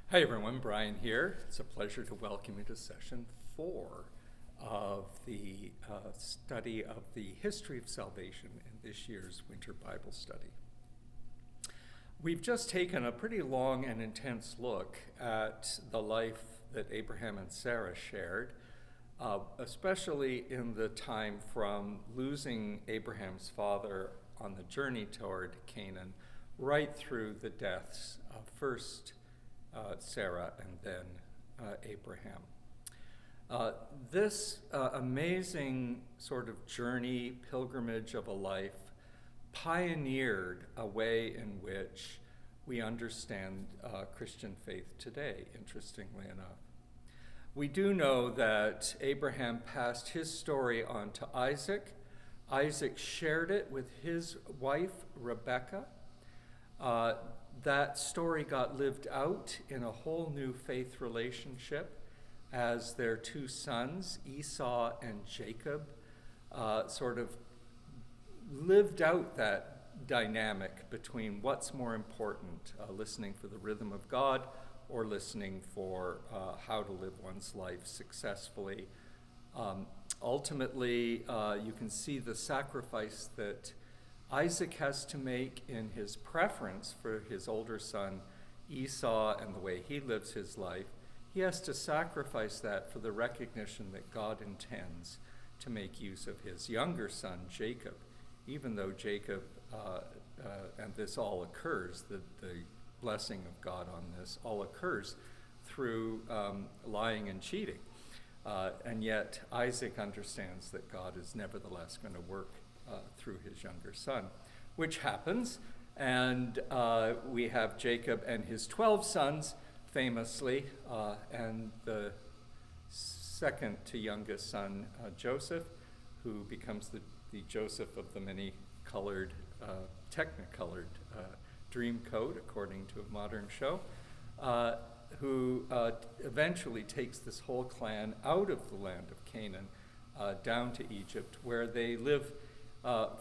Hi everyone, Brian here. It's a pleasure to welcome you to session 4 of the study of the history of salvation in this year's Winter Bible Study. We've just taken a pretty long and intense look at the life that Abraham and Sarah shared, especially in the time from losing Abraham's father on the journey toward Canaan right through the deaths of first Sarah and then Abraham. This amazing sort of journey, pilgrimage of a life, pioneered a way in which we understand Christian faith today, interestingly enough. We do know that Abraham passed his story on to Isaac. Isaac shared it with his wife, Rebekah. That story got lived out in a whole new faith relationship as their two sons, Esau and Jacob, sort of lived out that dynamic between what's more important, listening for the rhythm of God or listening for how to live one's life successfully. Ultimately, you can see the sacrifice that Isaac has to make in his preference for his older son Esau and the way he lives his life. He has to sacrifice that for the recognition that God intends to make use of his younger son Jacob, even though Jacob, and this all occurs, the blessing of God on this all occurs through lying and cheating. And yet Isaac understands that God is nevertheless going to work through his younger son, which happens. And we have Jacob and his 12 sons, famously, and the second to youngest son, Joseph, who becomes the Joseph of the many-colored, technicolored dream code, according to a modern show, who eventually takes this whole clan out of the land of Canaan down to Egypt, where they live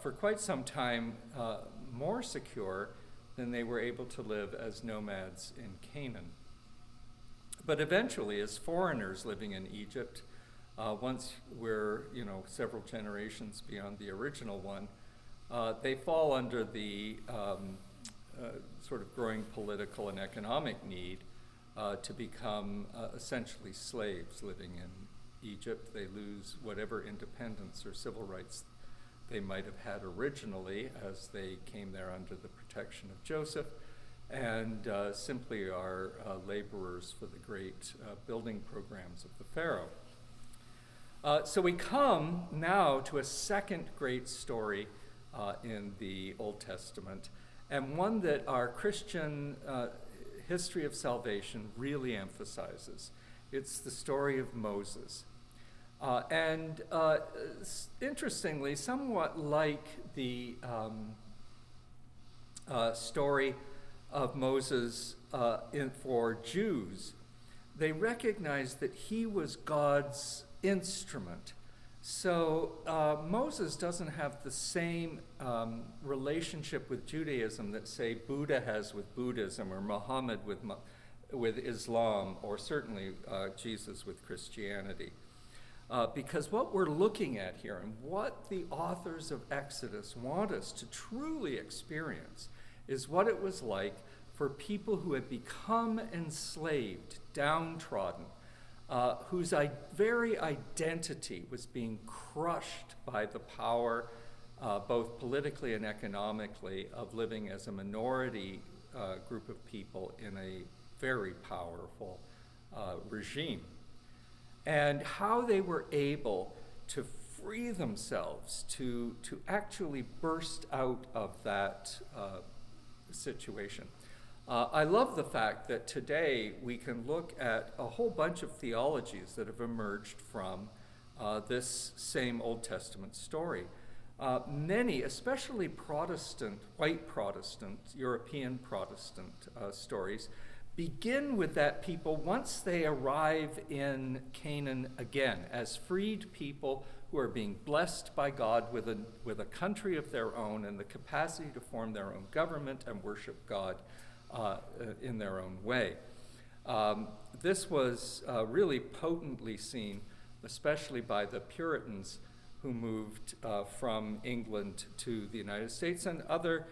for quite some time more secure than they were able to live as nomads in Canaan. But eventually, as foreigners living in Egypt, once we're several generations beyond the original one, they fall under the sort of growing political and economic need to become essentially slaves living in Egypt. They lose whatever independence or civil rights they might have had originally as they came there under the protection of Joseph, and simply are laborers for the great building programs of the Pharaoh. So we come now to a second great story in the Old Testament, and one that our Christian history of salvation really emphasizes. It's the story of Moses. And interestingly, somewhat like the story of Moses for Jews, they recognize that he was God's instrument. So Moses doesn't have the same relationship with Judaism that, say, Buddha has with Buddhism, or Muhammad with Islam, or certainly Jesus with Christianity. Because what we're looking at here, and what the authors of Exodus want us to truly experience, is what it was like for people who had become enslaved, downtrodden, whose very identity was being crushed by the power, both politically and economically, of living as a minority group of people in a very powerful regime. And how they were able to free themselves, to actually burst out of that situation. I love the fact that today we can look at a whole bunch of theologies that have emerged from this same Old Testament story. Many, especially Protestant, white Protestant, European Protestant stories, begin with that people once they arrive in Canaan again, as freed people who are being blessed by God with a country of their own and the capacity to form their own government and worship God in their own way. This was really potently seen, especially by the Puritans who moved from England to the United States, and other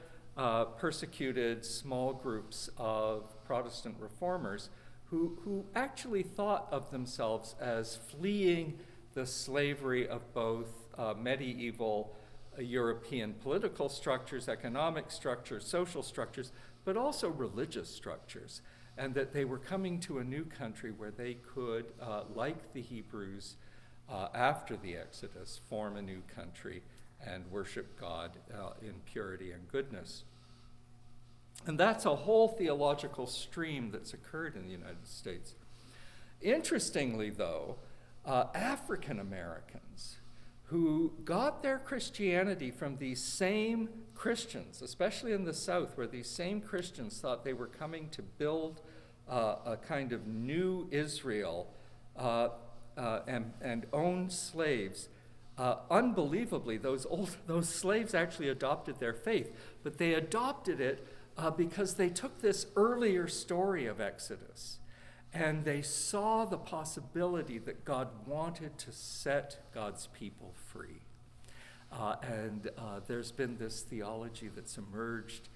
persecuted small groups of Protestant reformers who actually thought of themselves as fleeing the slavery of both medieval European political structures, economic structures, social structures, but also religious structures, and that they were coming to a new country where they could, like the Hebrews after the Exodus, form a new country and worship God in purity and goodness. And that's a whole theological stream that's occurred in the United States. Interestingly, though, African Americans who got their Christianity from these same Christians, especially in the South, where these same Christians thought they were coming to build a kind of new Israel and own slaves. Unbelievably, those slaves actually adopted their faith, but they adopted it because they took this earlier story of Exodus and they saw the possibility that God wanted to set God's people free. And there's been this theology that's emerged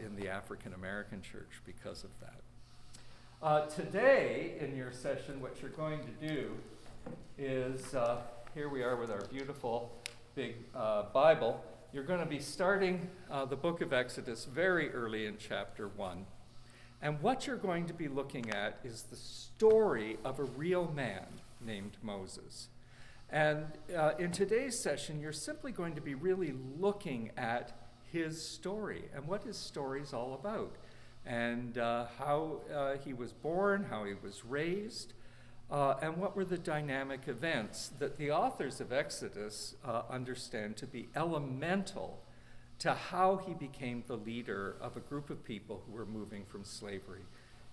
in the African American church because of that. Today, in your session, what you're going to do is, here we are with our beautiful big Bible. You're going to be starting the book of Exodus very early in chapter 1. And what you're going to be looking at is the story of a real man named Moses. And in today's session, you're simply going to be really looking at his story and what his story is all about, and how he was born, how he was raised, and what were the dynamic events that the authors of Exodus understand to be elemental to how he became the leader of a group of people who were moving from slavery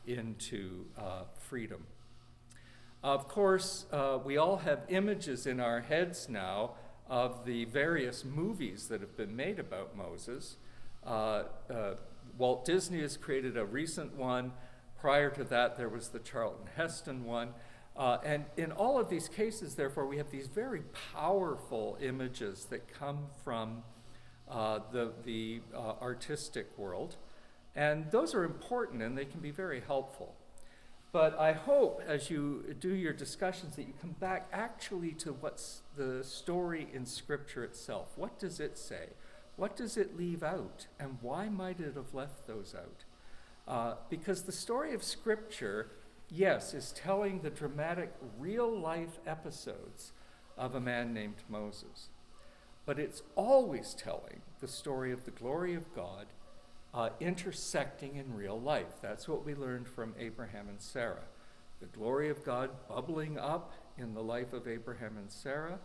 into freedom. Of course, we all have images in our heads now of the various movies that have been made about Moses. Walt Disney has created a recent one. Prior to that, there was the Charlton Heston one. And in all of these cases, therefore, we have these very powerful images that come from the artistic world. And those are important and they can be very helpful. But I hope as you do your discussions that you come back actually to what's the story in Scripture itself. What does it say? What does it leave out? And why might it have left those out? Because the story of Scripture, yes, is telling the dramatic real-life episodes of a man named Moses. But it's always telling the story of the glory of God intersecting in real life. That's what we learned from Abraham and Sarah. The glory of God bubbling up in the life of Abraham and Sarah,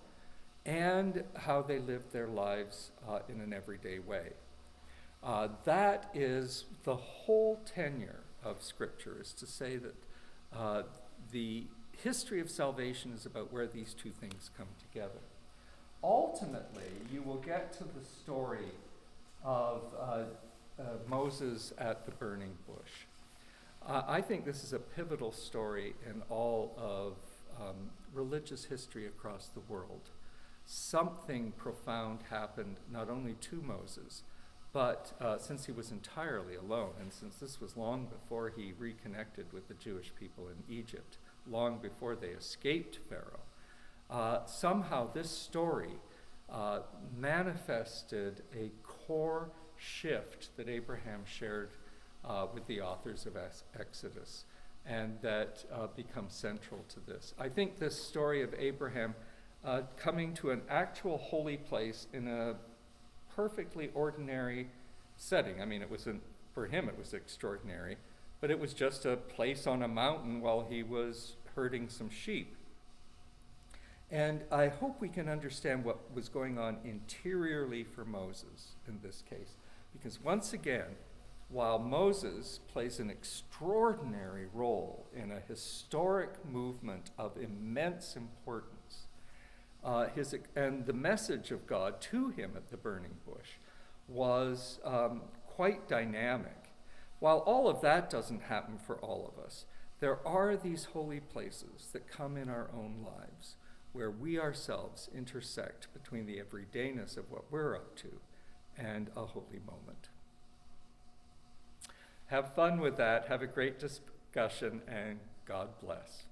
and how they lived their lives in an everyday way. That is the whole tenure of Scripture, is to say that the history of salvation is about where these two things come together. Ultimately, you will get to the story of Moses at the burning bush. I think this is a pivotal story in all of religious history across the world. Something profound happened not only to Moses, but since he was entirely alone, and since this was long before he reconnected with the Jewish people in Egypt, long before they escaped Pharaoh, somehow this story manifested a core shift that Abraham shared with the authors of Exodus, and that becomes central to this. I think this story of Abraham coming to an actual holy place in a perfectly ordinary setting. I mean, for him it was extraordinary, but it was just a place on a mountain while he was herding some sheep. And I hope we can understand what was going on interiorly for Moses in this case. Because once again, while Moses plays an extraordinary role in a historic movement of immense importance, and the message of God to him at the burning bush was quite dynamic. While all of that doesn't happen for all of us, There are these holy places that come in our own lives where we ourselves intersect between the everydayness of what we're up to and a holy moment. Have fun with that. Have a great discussion, and God bless.